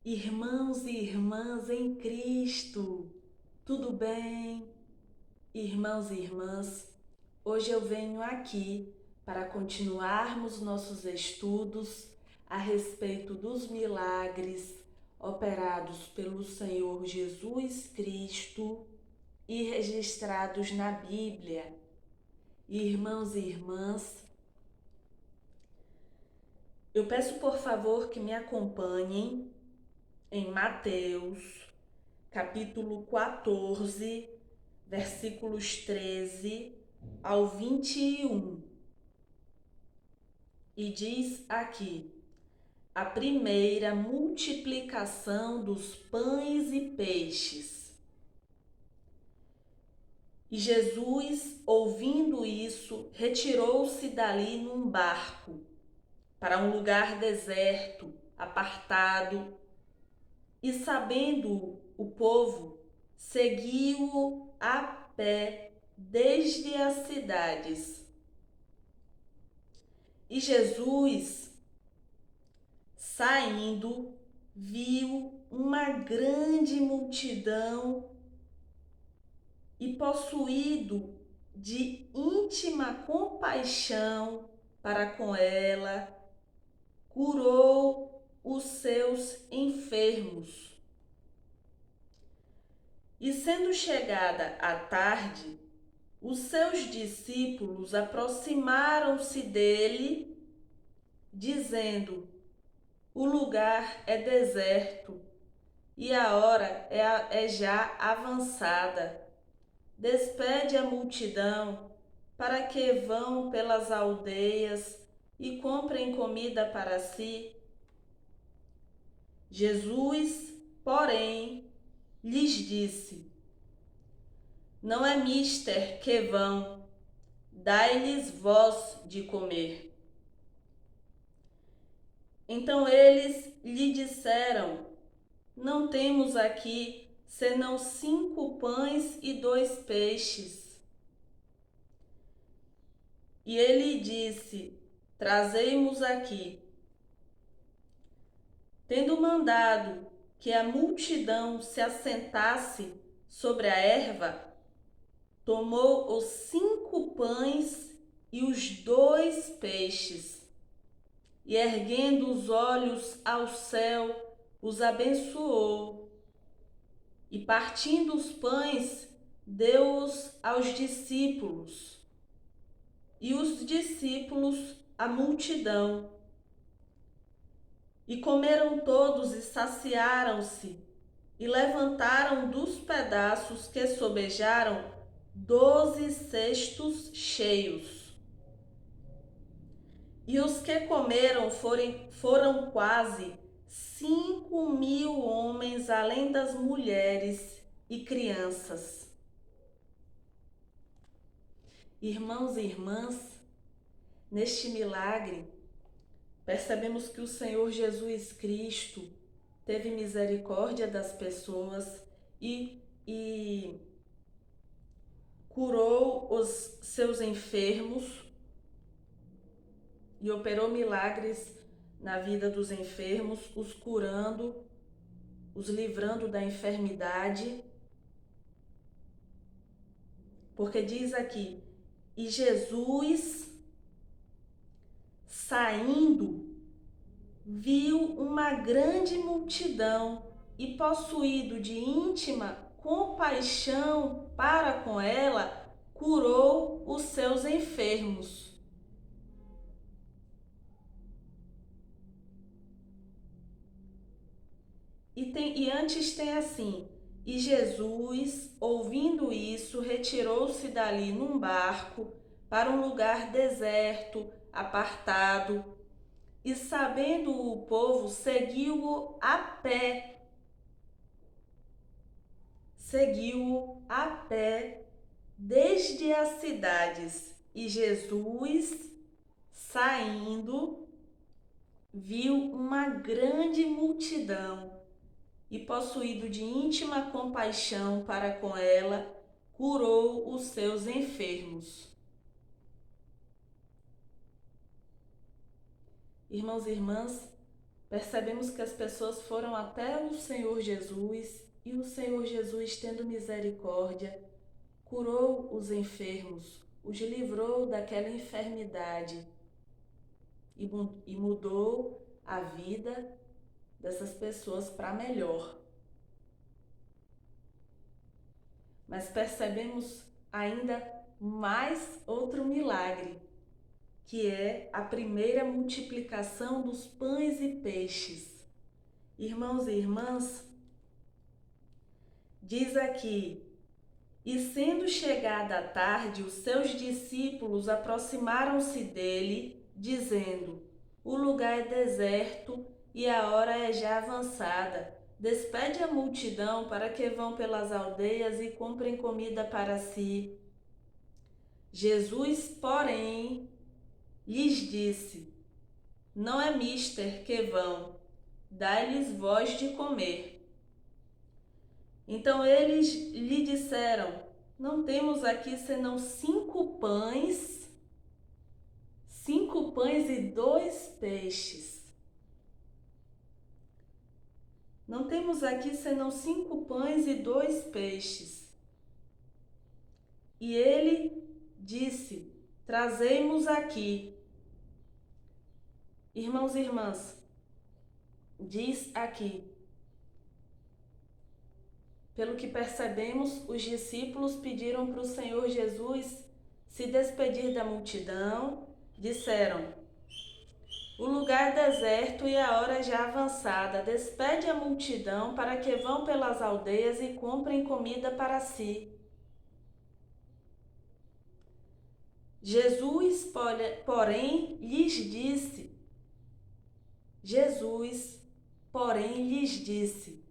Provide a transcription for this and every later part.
Irmãos e irmãs em Cristo, tudo bem? Irmãos e irmãs, hoje eu venho aqui para continuarmos nossos estudos a respeito dos milagres operados pelo Senhor Jesus Cristo e registrados na Bíblia. Irmãos e irmãs, eu peço por favor que me acompanhem em Mateus, capítulo 14, versículos 13 ao 21. E diz aqui: a primeira multiplicação dos pães e peixes. E Jesus, ouvindo isso, retirou-se dali num barco para um lugar deserto, apartado, e sabendo o povo, seguiu-o a pé desde as cidades. E Jesus, saindo, viu uma grande multidão e, possuído de íntima compaixão para com ela, curou os seus enfermos. E sendo chegada a tarde, os seus discípulos aproximaram-se dele, dizendo: o lugar é deserto e a hora é já avançada. Despede a multidão para que vão pelas aldeias e comprem comida para si. Jesus, porém, lhes disse: não é mister que vão, dai-lhes vós de comer. Então eles lhe disseram: não temos aqui senão 5 pães e 2 peixes. E ele disse: trazei-mos aqui. Tendo mandado que a multidão se assentasse sobre a erva, tomou os 5 pães e os 2 peixes, e erguendo os olhos ao céu, os abençoou, e partindo os pães, deu-os aos discípulos, e os discípulos à multidão. E comeram todos e saciaram-se, e levantaram dos pedaços que sobejaram 12 cestos cheios. E os que comeram foram quase 5.000 homens, além das mulheres e crianças. Irmãos e irmãs, neste milagre, percebemos que o Senhor Jesus Cristo teve misericórdia das pessoas e curou os seus enfermos e operou milagres na vida dos enfermos, os curando, os livrando da enfermidade. Porque diz aqui: e Jesus, saindo, viu uma grande multidão e, possuído de íntima compaixão para com ela, curou os seus enfermos. E antes tem assim: e Jesus, ouvindo isso, retirou-se dali num barco para um lugar deserto, apartado, e sabendo o povo, seguiu-o a pé. Seguiu-o a pé desde as cidades. E Jesus, saindo, viu uma grande multidão e, possuído de íntima compaixão para com ela, curou os seus enfermos. Irmãos e irmãs, percebemos que as pessoas foram até o Senhor Jesus e o Senhor Jesus, tendo misericórdia, curou os enfermos, os livrou daquela enfermidade e mudou a vida dessas pessoas para melhor. Mas percebemos ainda mais outro milagre, que é a primeira multiplicação dos pães e peixes. Irmãos e irmãs, diz aqui: e sendo chegada a tarde, os seus discípulos aproximaram-se dele, dizendo: o lugar é deserto e a hora é já avançada. Despede a multidão para que vão pelas aldeias e comprem comida para si. Jesus, porém, lhes disse: não é mister que vão, dai-lhes vós de comer. Então eles lhe disseram: não temos aqui senão 5 pães e 2 peixes. Não temos aqui senão 5 pães e 2 peixes. E ele disse: trazei-mos aqui. Irmãos e irmãs, diz aqui: pelo que percebemos, os discípulos pediram para o Senhor Jesus se despedir da multidão. Disseram: o lugar é deserto e a hora já avançada. Despede a multidão para que vão pelas aldeias e comprem comida para si. Jesus, porém, lhes disse: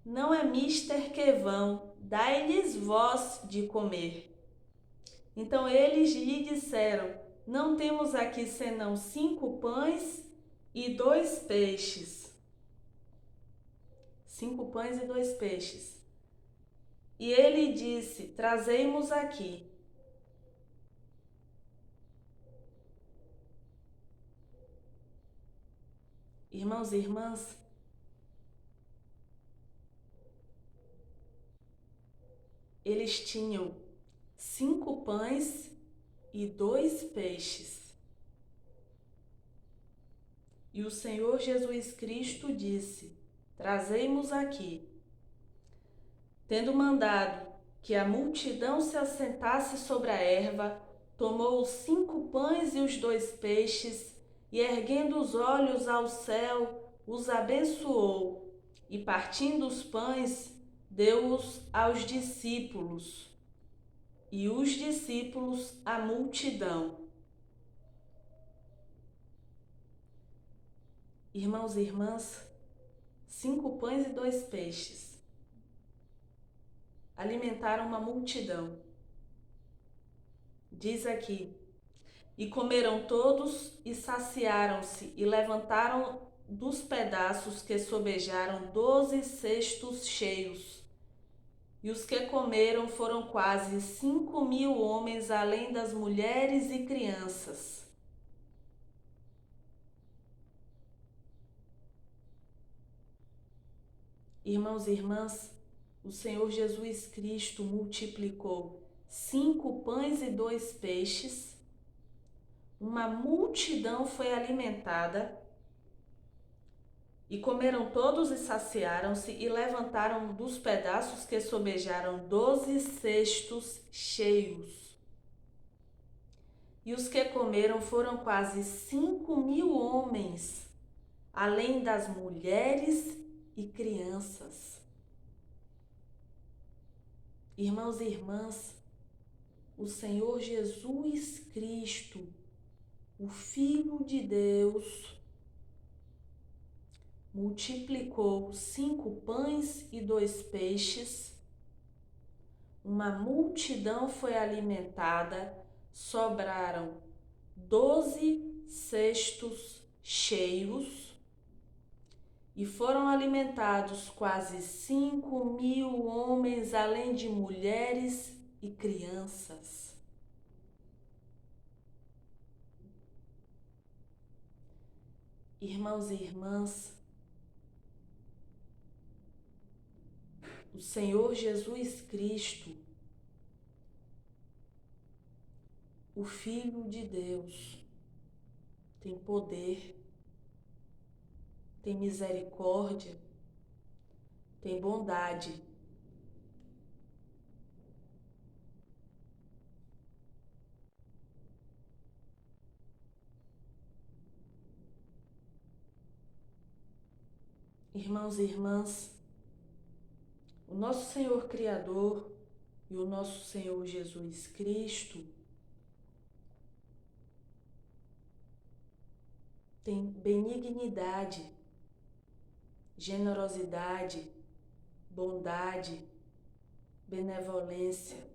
não é mister que vão, dai-lhes vós de comer. Então eles lhe disseram: não temos aqui senão 5 pães e 2 peixes. 5 pães e 2 peixes. E ele disse: trazei-mos aqui. Irmãos e irmãs, eles tinham 5 pães e 2 peixes. E o Senhor Jesus Cristo disse: trazei-mos aqui. Tendo mandado que a multidão se assentasse sobre a erva, tomou os 5 pães e os 2 peixes, e erguendo os olhos ao céu, os abençoou, e partindo os pães, deu-os aos discípulos, e os discípulos à multidão. Irmãos e irmãs, 5 pães e 2 peixes alimentaram uma multidão. Diz aqui: e comeram todos e saciaram-se, e levantaram dos pedaços que sobejaram 12 cestos cheios. E os que comeram foram quase 5.000 homens, além das mulheres e crianças. Irmãos e irmãs, o Senhor Jesus Cristo multiplicou 5 pães e 2 peixes, uma multidão foi alimentada, e comeram todos e saciaram-se, e levantaram dos pedaços que sobejaram 12 cestos cheios. E os que comeram foram quase 5.000 homens, além das mulheres e crianças. Irmãos e irmãs, o Senhor Jesus Cristo, o Filho de Deus, multiplicou 5 pães e 2 peixes, uma multidão foi alimentada, sobraram 12 cestos cheios, e foram alimentados quase 5.000 homens, além de mulheres e crianças. Irmãos e irmãs, o Senhor Jesus Cristo, o Filho de Deus, tem poder, tem misericórdia, tem bondade. Irmãos e irmãs, o nosso Senhor Criador e o nosso Senhor Jesus Cristo tem benignidade, generosidade, bondade, benevolência.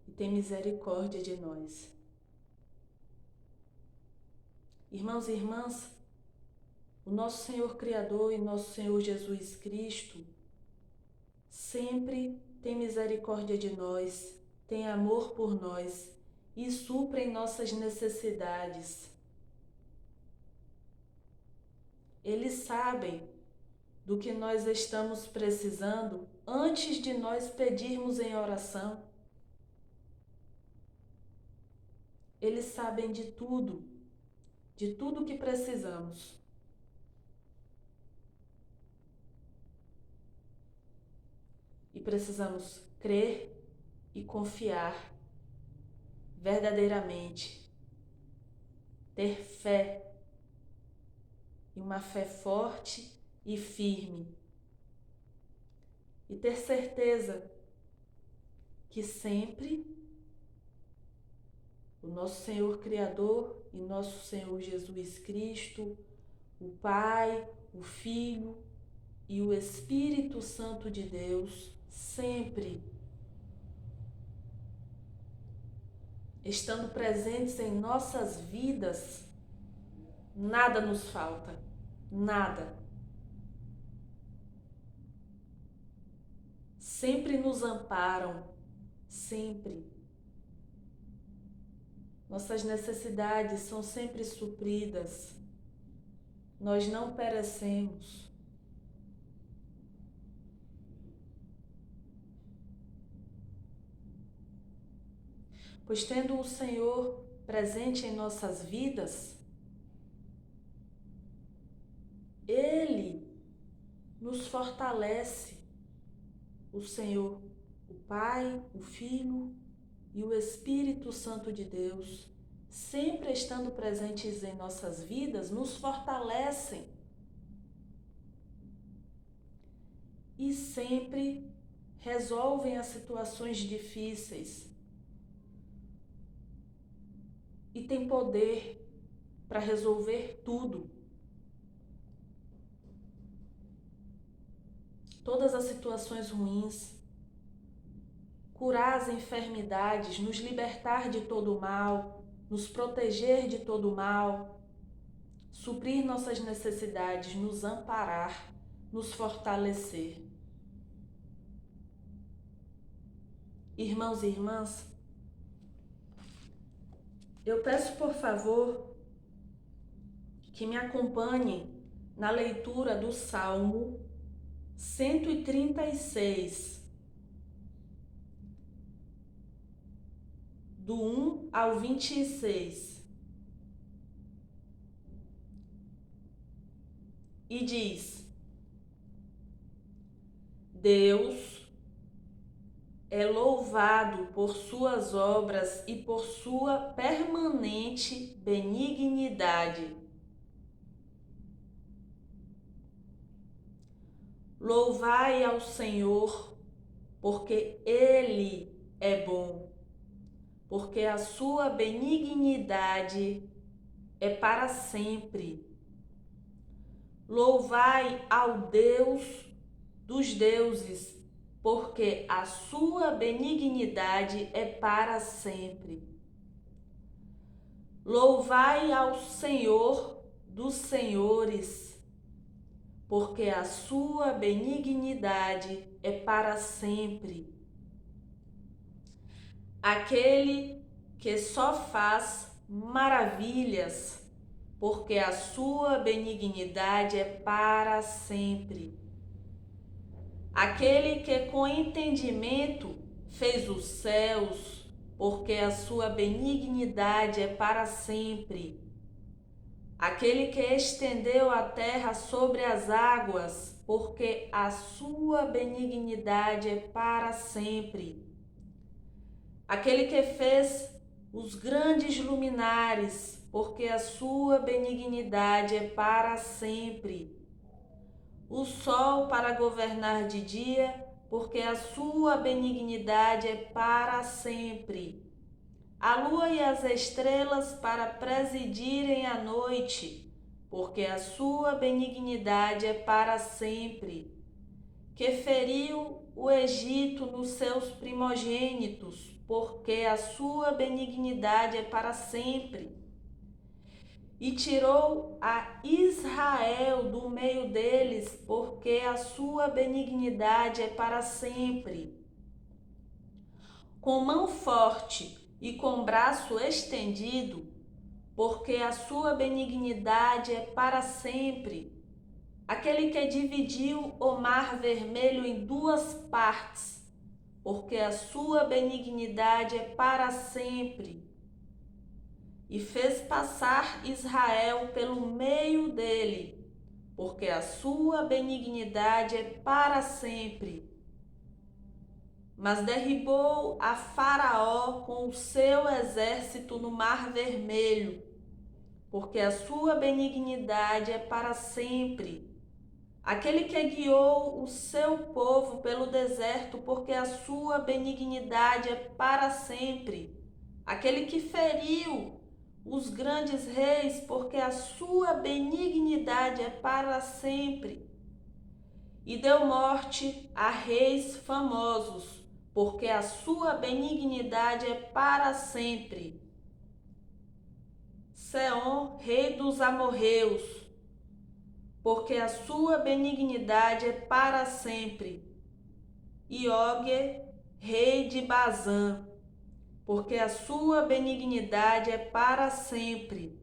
E tem misericórdia de nós. Irmãos e irmãs, o nosso Senhor Criador e nosso Senhor Jesus Cristo sempre tem misericórdia de nós, tem amor por nós e supre nossas necessidades. Eles sabem do que nós estamos precisando antes de nós pedirmos em oração. Eles sabem de tudo que precisamos. E precisamos crer e confiar verdadeiramente, ter fé, e uma fé forte e firme, e ter certeza que sempre o nosso Senhor Criador e nosso Senhor Jesus Cristo, o Pai, o Filho e o Espírito Santo de Deus, sempre estando presentes em nossas vidas, nada nos falta, nada. Sempre nos amparam, sempre. Nossas necessidades são sempre supridas. Nós não perecemos. Pois tendo o Senhor presente em nossas vidas, Ele nos fortalece. O Senhor, o Pai, o Filho e o Espírito Santo de Deus, sempre estando presentes em nossas vidas, nos fortalecem e sempre resolvem as situações difíceis e têm poder para resolver tudo. Todas as situações ruins, curar as enfermidades, nos libertar de todo o mal, nos proteger de todo o mal, suprir nossas necessidades, nos amparar, nos fortalecer. Irmãos e irmãs, eu peço por favor que me acompanhem na leitura do Salmo 136, do 1 ao 26. E diz: Deus é louvado por suas obras e por sua permanente benignidade. Louvai ao Senhor, porque Ele é bom, porque a sua benignidade é para sempre. Louvai ao Deus dos deuses, porque a sua benignidade é para sempre. Louvai ao Senhor dos senhores, porque a sua benignidade é para sempre. aquele que só faz maravilhas, porque a sua benignidade é para sempre. Aquele que com entendimento fez os céus, porque a sua benignidade é para sempre. Aquele que estendeu a terra sobre as águas, porque a sua benignidade é para sempre. Aquele que fez os grandes luminares, porque a sua benignidade é para sempre. O sol para governar de dia, porque a sua benignidade é para sempre. A lua e as estrelas para presidirem a noite, porque a sua benignidade é para sempre. Que feriu o Egito nos seus primogênitos, porque a sua benignidade é para sempre. E tirou a Israel do meio deles, porque a sua benignidade é para sempre. Com mão forte e com braço estendido, porque a sua benignidade é para sempre. Aquele que dividiu o mar vermelho em duas partes, porque a sua benignidade é para sempre. E fez passar Israel pelo meio dele, porque a sua benignidade é para sempre. Mas derribou a Faraó com o seu exército no Mar Vermelho, porque a sua benignidade é para sempre. Aquele que guiou o seu povo pelo deserto, porque a sua benignidade é para sempre. Aquele que feriu os grandes reis, porque a sua benignidade é para sempre. E deu morte a reis famosos, porque a sua benignidade é para sempre. Seom, rei dos amorreus, porque a sua benignidade é para sempre. E Og, rei de Bazã, porque a sua benignidade é para sempre.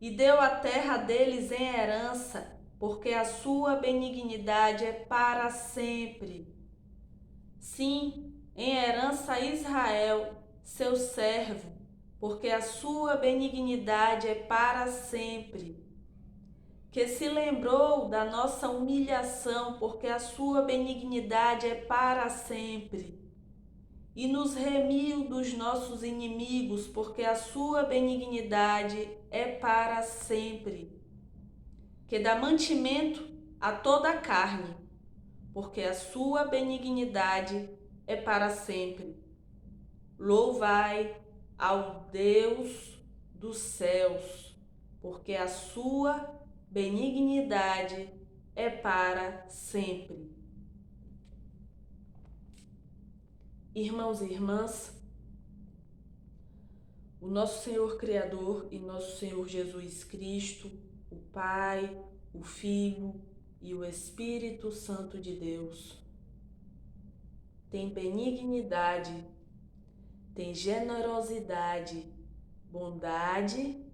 E deu a terra deles em herança, porque a sua benignidade é para sempre. Sim, em herança a Israel, seu servo, porque a sua benignidade é para sempre. Que se lembrou da nossa humilhação, porque a sua benignidade é para sempre. E nos remiu dos nossos inimigos, porque a sua benignidade é para sempre. Que dá mantimento a toda a carne, porque a sua benignidade é para sempre. Louvai ao Deus dos céus, porque a sua benignidade é para sempre. Irmãos e irmãs, o nosso Senhor Criador e nosso Senhor Jesus Cristo, o Pai, o Filho e o Espírito Santo de Deus, tem benignidade, tem generosidade, bondade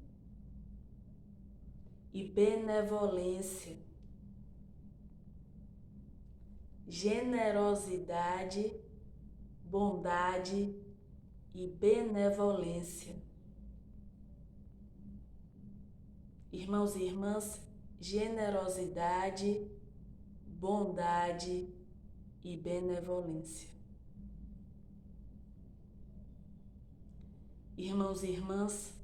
e benevolência. Generosidade, bondade e benevolência. Irmãos e irmãs, generosidade, bondade e benevolência. Irmãos e irmãs,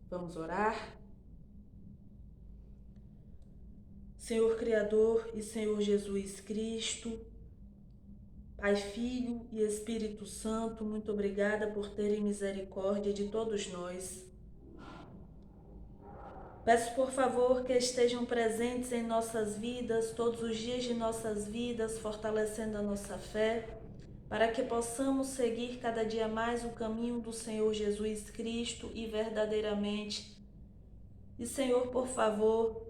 vamos orar? Senhor Criador e Senhor Jesus Cristo, Pai, Filho e Espírito Santo, muito obrigada por terem misericórdia de todos nós. Peço por favor que estejam presentes em nossas vidas, todos os dias de nossas vidas, fortalecendo a nossa fé, para que possamos seguir cada dia mais o caminho do Senhor Jesus Cristo e verdadeiramente. E Senhor, por favor,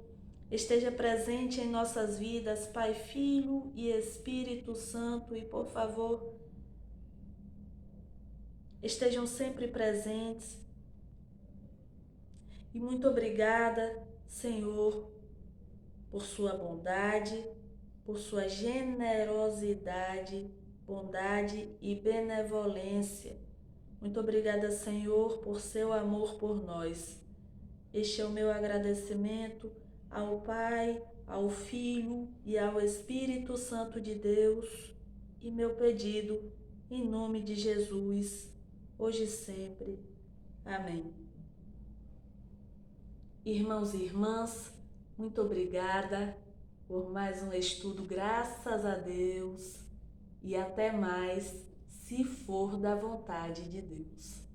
esteja presente em nossas vidas, Pai, Filho e Espírito Santo, e por favor, estejam sempre presentes. E muito obrigada, Senhor, por sua bondade, por sua generosidade, bondade e benevolência. Muito obrigada, Senhor, por seu amor por nós. Este é o meu agradecimento ao Pai, ao Filho e ao Espírito Santo de Deus, e meu pedido em nome de Jesus, hoje e sempre. Amém. Irmãos e irmãs, muito obrigada por mais um estudo, graças a Deus, e até mais, se for da vontade de Deus.